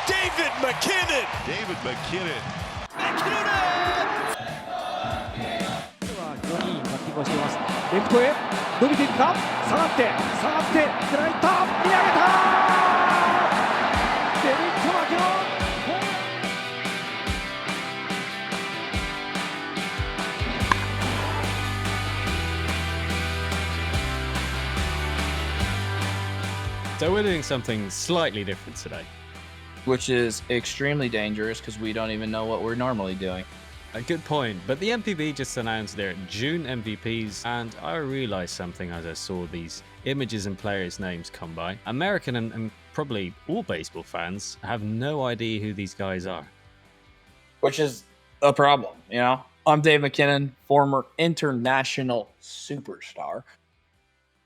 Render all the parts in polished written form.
David MacKinnon. David MacKinnon. 非常にいいバッティングをしています。レフトへ伸びていくか、下がって狙いった、見上げたデビッド・マキノン。So we're doing something slightly different today. Which is extremely dangerous because we don't even know what we're normally doing. A good point, but the MPB just announced their June MVPs, and I realized something as I saw these images and players' names come by. American and probably all baseball fans have no idea who these guys are. Which is a problem, you know? I'm Dave MacKinnon, former international superstar.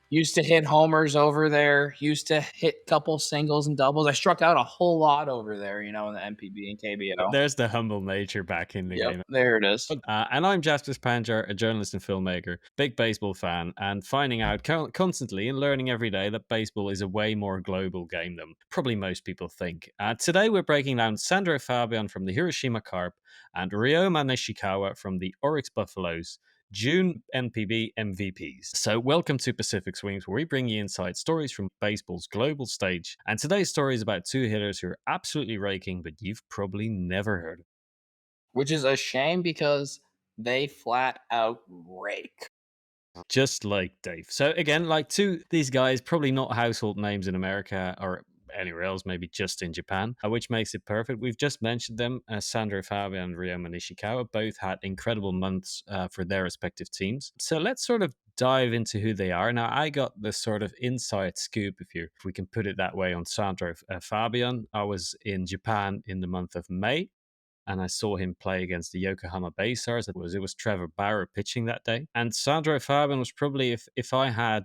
Used to hit homers over there. Used to hit a couple singles and doubles. I struck out a whole lot over there, you know, in the MPB and KBO. There's the humble nature back in the game. There it is. And I'm Jasper Spanjar, a journalist and filmmaker, big baseball fan, and finding out constantly and learning every day that baseball is a way more global game than probably most people think. Today we're breaking down Sandro Fabian from the Hiroshima Carp and Ryōma Nishikawa from the Orix Buffaloes, June MPB MVPs. So welcome to Pacific Swings, where we bring you inside stories from baseball's global stage. And today's story is about two hitters who are absolutely raking, but you've probably never heard of. Which is a shame because they flat out rake. Just like Dave. So again, like these guys, probably not household names in America or anywhere else, maybe just in Japan, which makes it perfect. We've just mentioned them, Sandro Fabian and Ryoma Nishikawa, both had incredible months for their respective teams. So let's sort of dive into who they are. Now, I got the sort of inside scoop, if we can put it that way, on Sandro Fabian. I was in Japan in the month of May, and I saw him play against the Yokohama Bay Stars. It was Trevor Bauer pitching that day. And Sandro Fabian was probably, if I had,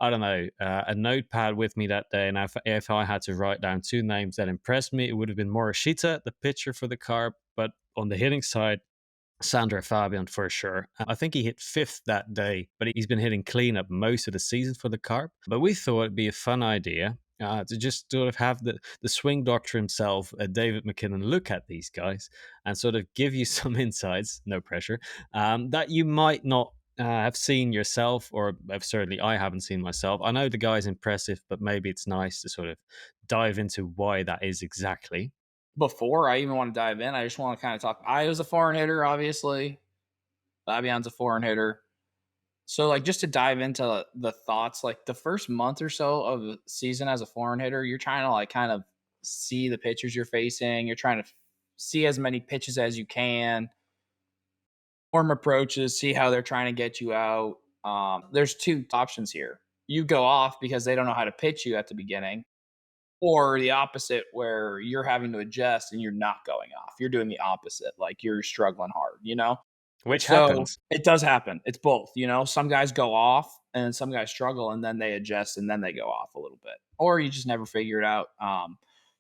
I don't know, a notepad with me that day, and if I had to write down two names that impressed me, it would have been Morishita, the pitcher for the Carp, but on the hitting side, Sandro Fabian for sure. I think he hit fifth that day, but he's been hitting cleanup most of the season for the Carp. But we thought it'd be a fun idea to just sort of have the swing doctor himself, David MacKinnon, look at these guys and sort of give you some insights, no pressure, that you might not have seen yourself, or certainly I haven't seen myself. I know the guy's impressive, but maybe it's nice to sort of dive into why that is exactly. Before I even want to dive in, I just want to kind of talk. I was a foreign hitter, obviously. Fabian's a foreign hitter. So, like, just to dive into the thoughts, like the first month or so of the season as a foreign hitter, you're trying to like kind of see the pitchers you're facing. You're trying to see as many pitches as you can, form approaches, see how they're trying to get you out. There's two options here. You go off because they don't know how to pitch you at the beginning, or the opposite where you're having to adjust and you're not going off. You're doing the opposite. Like you're struggling hard, you know? Which happens. It does happen. It's both, you know? Some guys go off and some guys struggle and then they adjust and then they go off a little bit. Or you just never figure it out.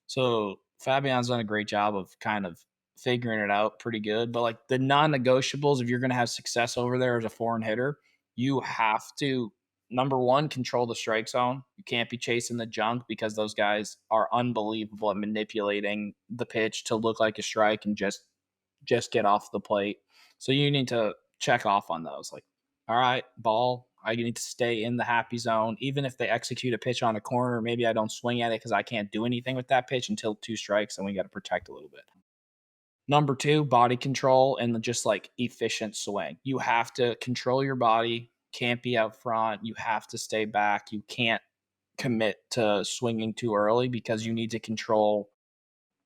So Fabian's done a great job of kind of figuring it out pretty good. But like the non-negotiables, if you're going to have success over there as a foreign hitter, you have to, number one, control the strike zone. You can't be chasing the junk because those guys are unbelievable at manipulating the pitch to look like a strike and just get off the plate. So you need to check off on those. Like, all right, ball, I need to stay in the happy zone. Even if they execute a pitch on a corner, maybe I don't swing at it because I can't do anything with that pitch until two strikes, and we got to protect a little bit. Number two, body control and just like efficient swing. You have to control your body, can't be out front. You have to stay back. You can't commit to swinging too early because you need to control.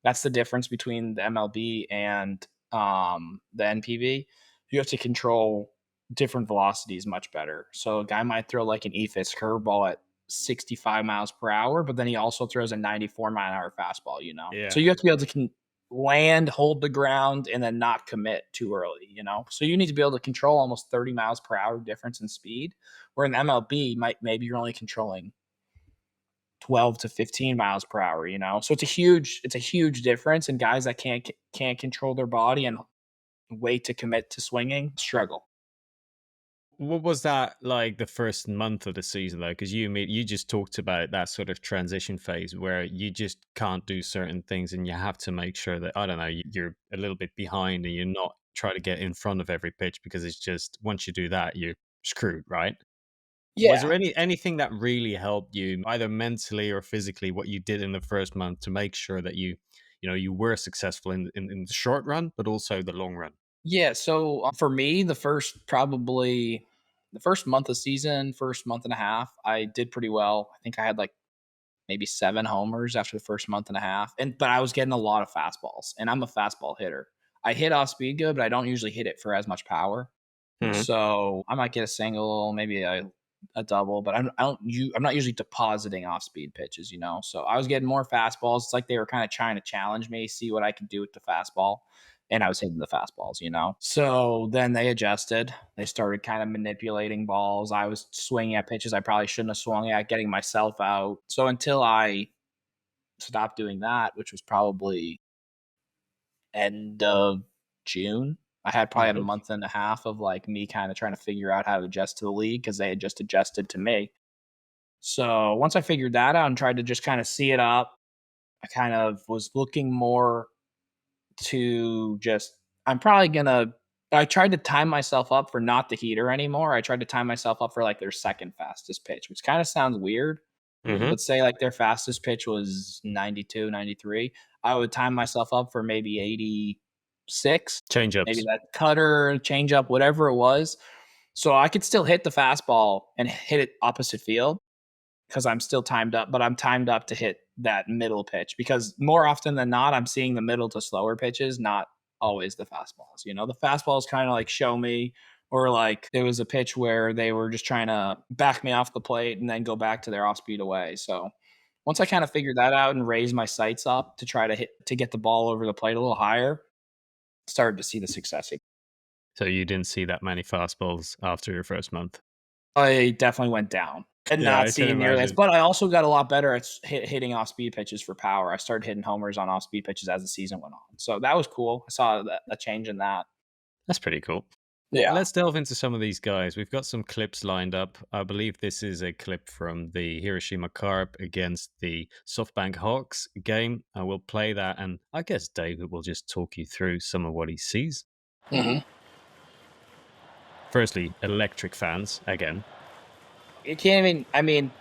That's the difference between the MLB and the NPB. You have to control different velocities much better. So a guy might throw like an EFIS curveball at 65 miles per hour, but then he also throws a 94 mile an hour fastball, you know? Yeah. So you have to be able to land, hold the ground, and then not commit too early, you know? So you need to be able to control almost 30 miles per hour difference in speed, where in the MLB, maybe you're only controlling 12 to 15 miles per hour, you know? So it's a huge difference, and guys that can't control their body and wait to commit to swinging struggle. What was that like the first month of the season though? Because you just talked about that sort of transition phase where you just can't do certain things, and you have to make sure that I don't know you're a little bit behind, and you're not try to get in front of every pitch because it's just once you do that you're screwed, right? Was Yeah. there anything that really helped you, either mentally or physically, what you did in the first month to make sure that you were successful in the short run, but also the long run? Yeah, so, for me, the first month of season, first month and a half, I did pretty well. I think I had, like, maybe 7 homers after the first month and a half, but I was getting a lot of fastballs, and I'm a fastball hitter. I hit off speed good, but I don't usually hit it for as much power. Hmm. So, I might get a single, maybe a double, but I'm not usually depositing off speed pitches, you know? So, I was getting more fastballs. It's like they were kinda trying to challenge me, see what I could do with the fastball, and I was hitting the fastballs, you know? So, then they adjusted. They started kinda manipulating balls. I was swinging at pitches I probably shouldn't have swung at, getting myself out. So, until I stopped doing that, which was probably end of June. I had probably had a Mhm. month and a half of like me kind of trying to figure out how to adjust to the league because they had just adjusted to me. So once I figured that out and tried to just kind of see it up, I kind of was looking more to just, I'm probably gonna, I tried to time myself up for not the heater anymore. I tried to time myself up for like their second fastest pitch, which kind of sounds weird. Mhm. Let's say like their fastest pitch was 92, 93. I would time myself up for maybe 86, maybe Change-ups. that cutter, changeup, whatever it was. So I could still hit the fastball and hit it opposite field because I'm still timed up, but I'm timed up to hit that middle pitch because more often than not, I'm seeing the middle to slower pitches, not always the fastballs. You know, the fastballs kind of like show me, or like there was a pitch where they were just trying to back me off the plate and then go back to their off speed away. So once I kind of figured that out and raised my sights up to try to get the ball over the plate a little higher, started to see the success. So you didn't see that many fastballs after your first month. I definitely went down and Yeah, not I can seeing nearly as, imagine. but I also got a lot better at hitting off speed pitches for power. I started hitting homers on off speed pitches as the season went on. So that was cool. I saw a change in that. That's pretty cool. Yeah. Let's delve into some of these guys. We've got some clips lined up. I believe this is a clip from the Hiroshima Carp against the SoftBank Hawks game. I will play that, and I guess David will just talk you through some of what he sees. Mhm. Firstly, electric fans again. You can't even, I mean,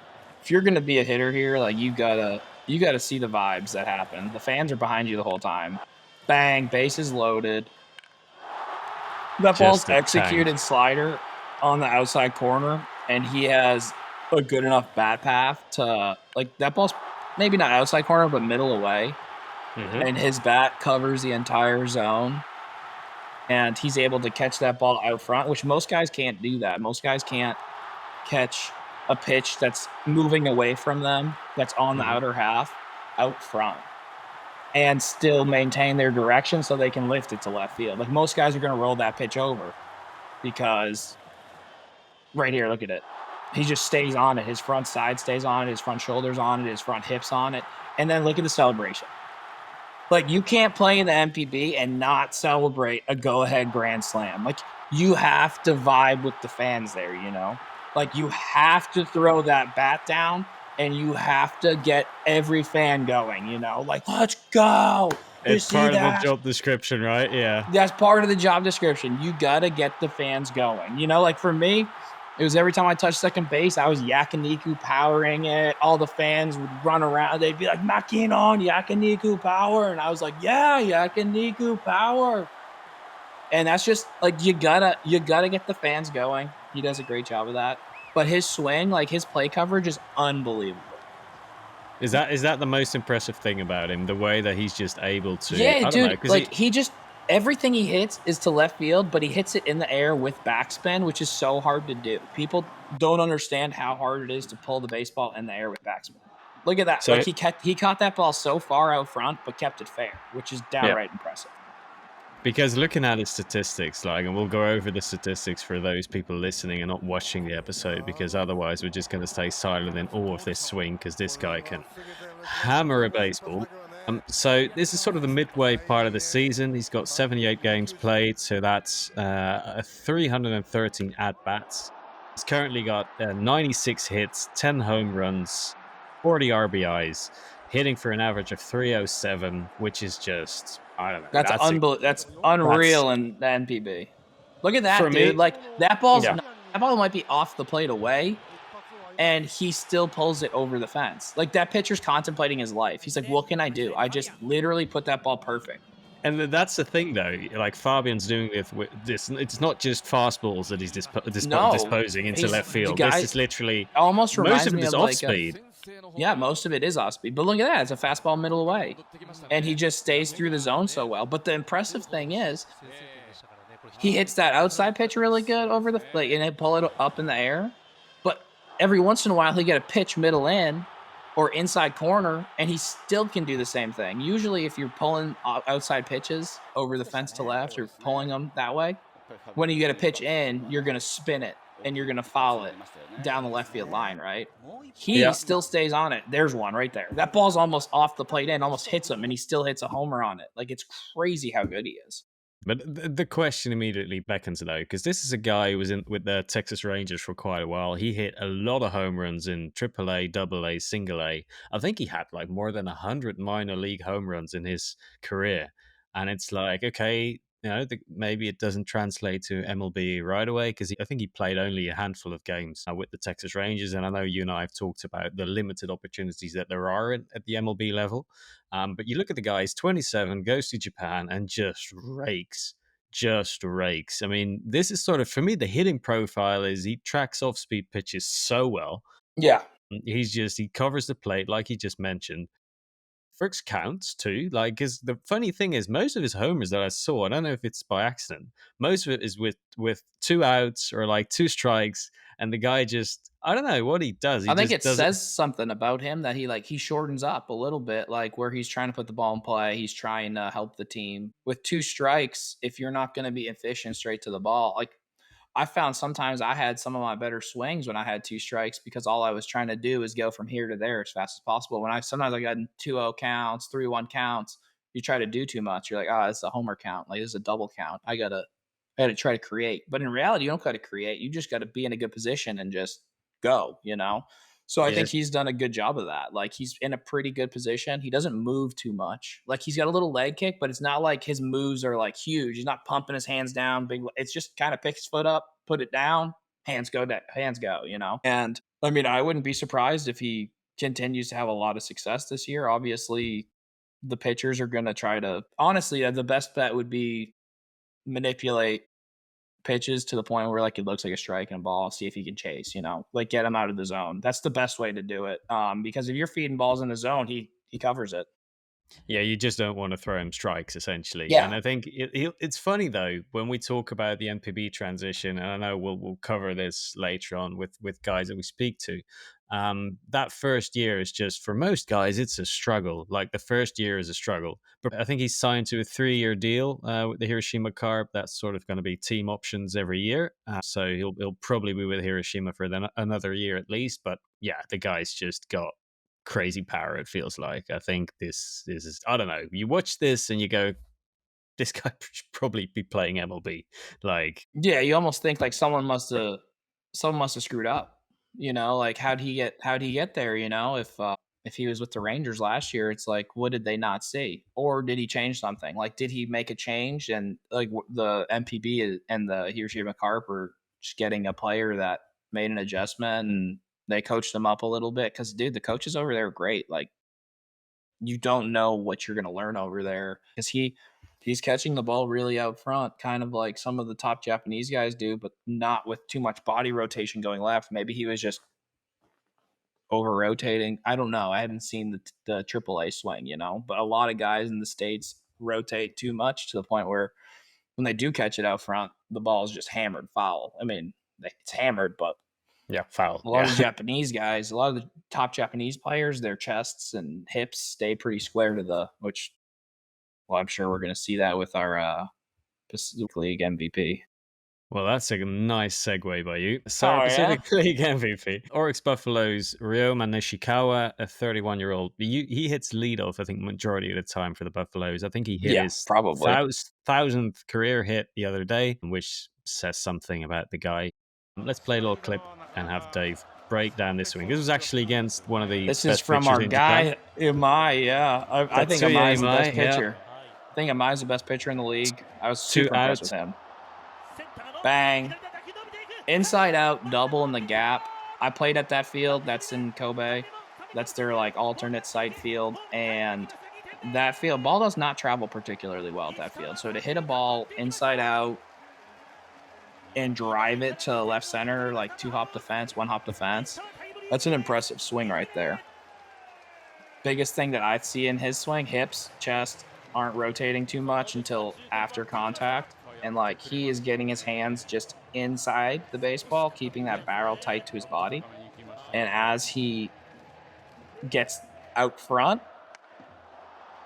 if you're gonna be a hitter here, like you gotta see the vibes that happen. The fans are behind you the whole time. Bang, bases loaded. That ball's Just a tank. executed slider on the outside corner, and he has a good enough bat path to like that ball's maybe not outside corner, but middle away. Hmm. And his bat covers the entire zone. And he's able to catch that ball out front, which most guys can't do that. Most guys can't catch a pitch that's moving away from them, that's on the Hmm. outer half, out front, and still maintain their direction so they can lift it to left field. Like most guys are going to roll that pitch over because right here, look at it. He just stays on it. His front side stays on it. His front shoulders on it. His front hips on it. And then look at the celebration. Like you can't play in the MPB and not celebrate a go-ahead grand slam. Like you have to vibe with the fans there, you know? Like you have to throw that bat down and you have to get every fan going, you know? Like, let's go. You It's see part of the that? job description, right? Yeah. That's part of the job description. You gotta get the fans going. You know, like for me, it was every time I touched second base, I was Yakiniku powering it. All the fans would run around. They'd be like, MacKinnon, Yakiniku power. And I was like, yeah, Yakiniku power. And that's just like you gotta get the fans going. He does a great job of that. But his swing, like his play coverage is unbelievable. Is that the most impressive thing about him? The way that he's just able to, Yeah, I don't know, dude. because Like he just everything he hits is to left field, but he hits it in the air with backspin, which is so hard to do. People don't understand how hard it is to pull the baseball in the air with backspin. Look at that. Like so he caught that ball so far out front, but kept it fair, which is yeah. downright impressive. Because looking at his statistics, like, and we'll go over the statistics for those people listening and not watching the episode, because otherwise we're just going to stay silent in awe of this swing, because this guy can hammer a baseball. So this is sort of the midway part of the season. He's got 78 games played, so that's 313 at-bats. He's currently got 96 hits, 10 home runs, 40 RBIs, hitting for an average of 307, which is just, I don't know. That's that's that's unreal in the NPB. Look at that, for dude. me. Like that Yeah. ball might be off the plate away, and he still pulls it over the fence. Like that pitcher's contemplating his life. He's like, "What can I do? I just literally put that ball perfect." And that's the thing, though. Like Fabian's doing this with this. It's not just fastballs that he's No, disposing into left the field. guy This is literally almost most reminds of it me is of off like speed. yeah, most of it is off speed. But look at that, it's a fastball middle away, and he just stays through the zone so well. But the impressive thing is, he hits that outside pitch really good over the like, and they pull it up in the air. But every once in a while, he get a pitch middle in or inside corner, and he still can do the same thing. Usually, if you're pulling outside pitches over the fence to left or pulling them that way, when you get a pitch in, you're going to spin it and you're going to foul it down the left field line, right? He still stays on it. There's one right there. That ball's almost off the plate end, almost hits him, and he still hits a homer on it. Like, it's crazy how good he is. But the question immediately beckons, though, because this is a guy who was in with the Texas Rangers for quite a while. He hit a lot of home runs in AAA, AA, Single A. I think he had like more than 100 minor league home runs in his career. And it's like, okay, maybe it doesn't translate to MLB right away because I think he played only a handful of games with the Texas Rangers. And I know you and I have talked about the limited opportunities that there are at the MLB level. But you look at the guy, he's 27, goes to Japan and just rakes. Just rakes. I mean, this is sort of, for me, the hitting profile is he tracks off speed pitches so well. Yeah. He covers the plate, like he just mentioned. Fricks counts too. Like, because the funny thing is, most of his homers that I saw, I don't know if it's by accident, most of it is with 2 outs or like 2 strikes, and the guy just, I don't know what he does. He I think just it does it. says something about him that he shortens up a little bit, like where he's trying to put the ball in play. He's trying to help the team with 2 strikes. If you're not going to be efficient straight to the ball, like I found sometimes I had some of my better swings when I had 2 strikes because all I was trying to do is go from here to there as fast as possible. Sometimes I got in 2-0 counts, 3-1 counts. You try to do too much. You're like, oh, it's a homer count. Like this is a double count. I gotta try to create. But in reality, you don't got to create. You just got to be in a good position and just go. So I think he's done a good job of that. Like he's in a pretty good position. He doesn't move too much. Like he's got a little leg kick, but it's not like his moves are like huge. He's not pumping his hands down. Big. It's just kind of pick his foot up, put it down, hands go. And I mean, I wouldn't be surprised if he continues to have a lot of success this year. Obviously, the pitchers are going to try to. Honestly, the best bet would be manipulate pitches to the point where like it looks like a strike and a ball, see if he can chase, like get him out of the zone. That's the best way to do it. Because if you're feeding balls in the zone, he covers it. Yeah, you just don't want to throw him strikes, essentially. Yeah. And I think it's funny, though, when we talk about the NPB transition, and I know we'll cover this later on with guys that we speak to, that first year is just, for most guys, it's a struggle. Like, the first year is a struggle. But I think he's signed to a 3-year deal with the Hiroshima Carp. That's sort of going to be team options every year. So he'll probably be with Hiroshima for another year at least. But yeah, the guy's just got crazy power, it feels like. I think this is, I don't know, you watch this and you go, this guy should probably be playing MLB. Like, yeah, you almost think like someone must have screwed up. Like how'd he get there? If he was with the Rangers last year, it's like, what did they not see? Or did he change something? Like, did he make a change? And like the MPB and the Hiroshima Carp are just getting a player that made an adjustment and they coached him up a little bit. Cause dude, the coaches over there are great. Like you don't know what you're going to learn over there. Cause he's catching the ball really out front, kind of like some of the top Japanese guys do, but not with too much body rotation going left. Maybe he was just over rotating. I don't know. I haven't seen the AAA swing, but a lot of guys in the States rotate too much to the point where when they do catch it out front, the ball is just hammered foul. I mean, it's hammered, but yeah, foul. a lot of the Japanese guys, a lot of the top Japanese players, their chests and hips stay pretty square to which, well, I'm sure we're going to see that with our Pacific League MVP. Well, that's a nice segue by you. So our Oh yeah. Pacific League MVP, Orix Buffaloes, Ryōma Nishikawa, a 31-year-old. He hits leadoff, I think, majority of the time for the Buffaloes. I think he hit Yeah, his probably. thousandth career hit the other day, which says something about the guy. Let's play a little clip and have Dave break down this swing. This was actually against one of the This is best from pitchers our in Japan. guy Imai. Yeah, I think Tatsuya Imai is the best Imai, yeah. pitcher. I think Imai is the best pitcher in the league. I was 2 super impressed with outs. him. Bang. Inside out double in the gap. I played at that field. That's in Kobe. That's their like alternate site field. And that field, ball does not travel particularly well at that field. So to hit a ball inside out and drive it to left center, like 2-hop defense, 1-hop defense, that's an impressive swing right there. Biggest thing that I see in his swing, hips, chest aren't rotating too much until after contact. And like he is getting his hands just inside the baseball, keeping that barrel tight to his body. And as he gets out front,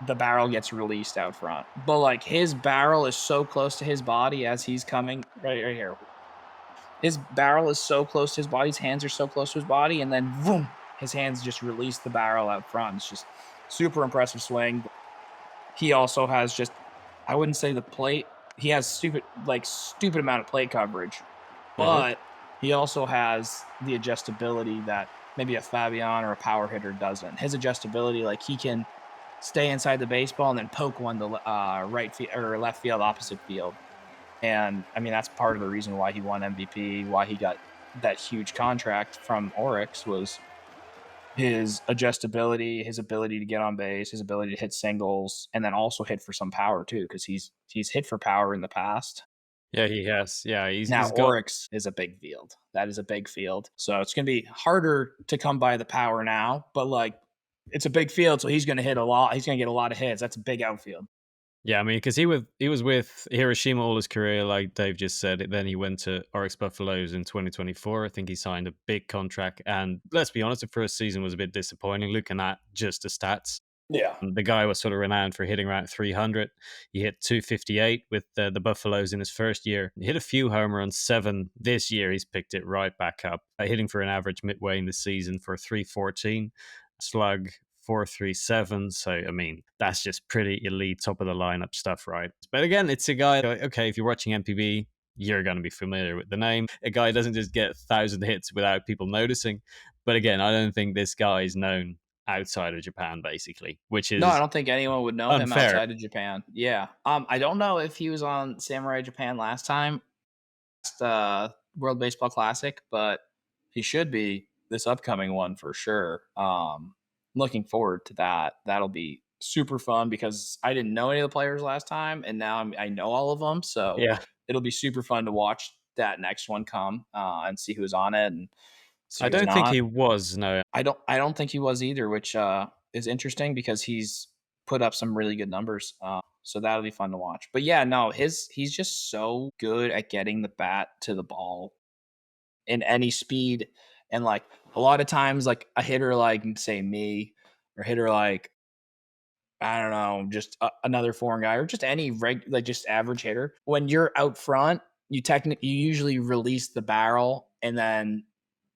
the barrel gets released out front. But like his barrel is so close to his body as he's coming right here. His barrel is so close to his body, his hands are so close to his body, and then boom, his hands just release the barrel out front. It's just super impressive swing. He also has just, I wouldn't say the plate. He has stupid amount of plate coverage, but he also has the adjustability that maybe a Fabian or a power hitter doesn't. His adjustability, like he can stay inside the baseball and then poke one to right field or left field, opposite field. And I mean, that's part of the reason why he won MVP, why he got that huge contract from Orix was his adjustability, his ability to get on base, his ability to hit singles, and then also hit for some power too, because he's hit for power in the past. Yeah, he has. Yeah, he's Now got. Orix is a big field. That is a big field. So it's going to be harder to come by the power now, but like it's a big field, so he's going to hit a lot. He's going to get a lot of hits. That's a big outfield. Yeah, I mean, because he was with Hiroshima all his career, like Dave just said. Then he went to Orix Buffaloes in 2024. I think he signed a big contract, and let's be honest, the first season was a bit disappointing. Looking at just the stats, Yeah. the guy was sort of renowned for hitting around 300. He hit 258 with the Buffaloes in his first year. He hit a few home runs, 7 this year. He's picked it right back up, hitting for an average midway in the season for 314, slug 437. So I mean, that's just pretty elite, top of the lineup stuff, right? But again, it's a guy. Okay, if you're watching MPB, you're going to be familiar with the name. A guy doesn't just get 1,000 hits without people noticing. But again, I don't think this guy is known outside of Japan, basically, which is No, I don't think anyone would know him unfair. outside of Japan. Yeah. I don't know if he was on Samurai Japan last time, World Baseball Classic, but he should be this upcoming one for sure. Looking forward to that. That'll be super fun because I didn't know any of the players last time, and now I know all of them. So Yeah, it'll be super fun to watch that next one come and see who's on it and see I who's don't think not. he was. No, I don't think he was either, which is interesting because he's put up some really good numbers. So that'll be fun to watch. But yeah, no, he's just so good at getting the bat to the ball in any speed. And like a lot of times, like a hitter like say me or a hitter like I don't know, just another foreign guy or just any like just average hitter. When you're out front, you usually release the barrel and then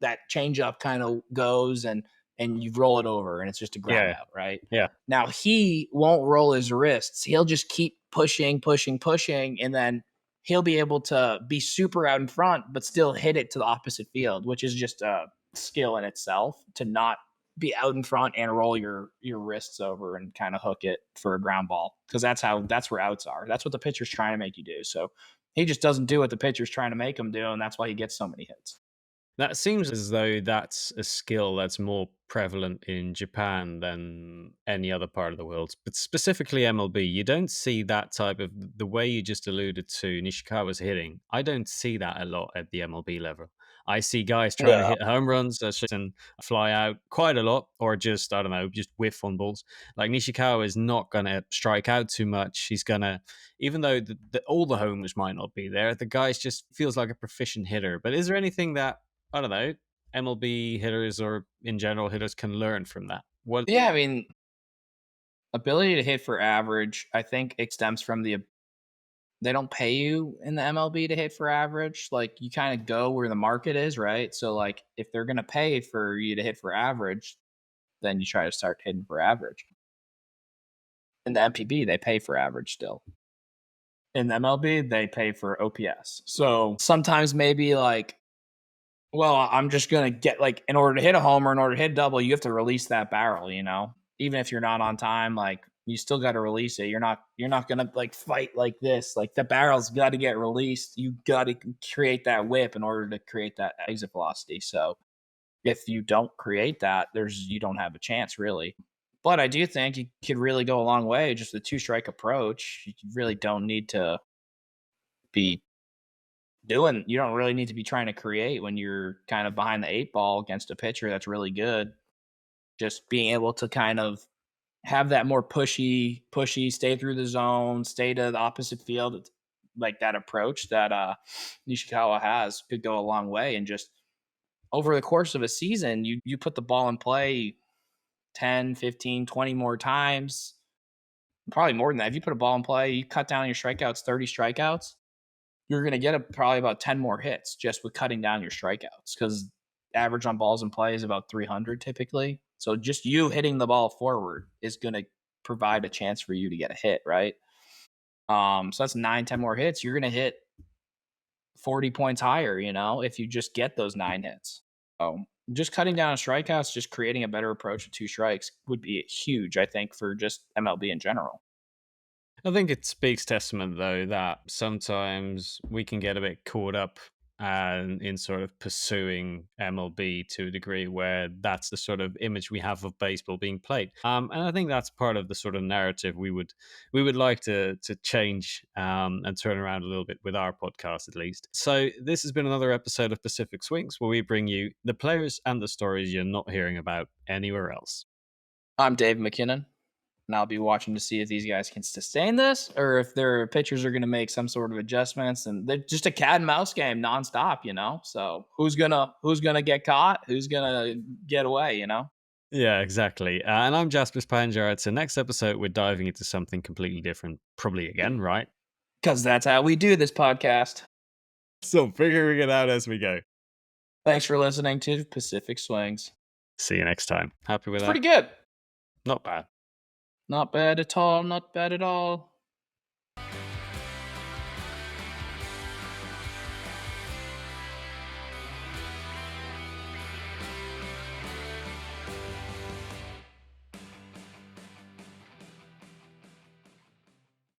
that changeup kind of goes and you roll it over and it's just a ground yeah, out, right? yeah. Now he won't roll his wrists. He'll just keep pushing, and then he'll be able to be super out in front, but still hit it to the opposite field, which is just a skill in itself to not be out in front and roll your wrists over and kind of hook it for a ground ball because that's where outs are. That's what the pitcher's trying to make you do. So he just doesn't do what the pitcher's trying to make him do, and that's why he gets so many hits. That seems as though that's a skill that's more prevalent in Japan than any other part of the world, but specifically MLB. You don't see that type of the way you just alluded to Nishikawa's hitting. I don't see that a lot at the MLB level. I see guys trying to hit home runs and fly out quite a lot, or just, I don't know, just whiff on balls. Like Nishikawa is not going to strike out too much. He's going to, even though all the homers might not be there, the guy just feels like a proficient hitter. But is there anything that, I don't know, MLB hitters or in general hitters can learn from that? What? Yeah, I mean, ability to hit for average, I think it stems from the they don't pay you in the MLB to hit for average. Like, you kind of go where the market is, right? So, like, if they're going to pay for you to hit for average, then you try to start hitting for average. In the MPB, they pay for average still. In the MLB, they pay for OPS. So sometimes maybe like, well, I'm just going to get, like, in order to hit a homer, in order to hit a double, you have to release that barrel, you know? Even if you're not on time, like, you still got to release it. You're not going to like fight like this. Like, the barrel's got to get released. You got to create that whip in order to create that exit velocity. So if you don't create that, you don't have a chance really. But I do think you could really go a long way. Just the 2-strike approach. You really don't need to be you don't really need to be trying to create when you're kind of behind the 8 ball against a pitcher that's really good. Just being able to kind of have that more pushy, stay through the zone, stay to the opposite field, like that approach that Nishikawa has could go a long way. And just over the course of a season, you put the ball in play 10, 15, 20 more times, probably more than that. If you put a ball in play, you cut down your strikeouts, 30 strikeouts, you're going to get probably about 10 more hits just with cutting down your strikeouts, because average on balls in play is about 300 typically. So just you hitting the ball forward is going to provide a chance for you to get a hit, right? So that's 9-10 more hits. You're going to hit 40 points higher, if you just get those 9 hits. So just cutting down on strikeouts, just creating a better approach with 2 strikes would be huge, I think, for just MLB in general. I think it speaks testament, though, that sometimes we can get a bit caught up in sort of pursuing MLB to a degree where that's the sort of image we have of baseball being played. And I think that's part of the sort of narrative we would like to change and turn around a little bit with our podcast, at least. So this has been another episode of Pacific Swings, where we bring you the players and the stories you're not hearing about anywhere else. I'm Dave MacKinnon, and I'll be watching to see if these guys can sustain this, or if their pitchers are going to make some sort of adjustments. And they're just a cat and mouse game nonstop, So who's gonna get caught? Who's gonna get away? Yeah, exactly. And I'm Jasper Spanjar. So next episode, we're diving into something completely different, probably again, right? Because that's how we do this podcast. So figuring it out as we go. Thanks for listening to Pacific Swings. See you next time. Happy with It's that? pretty good. Not bad. Not bad at all. Not bad at all.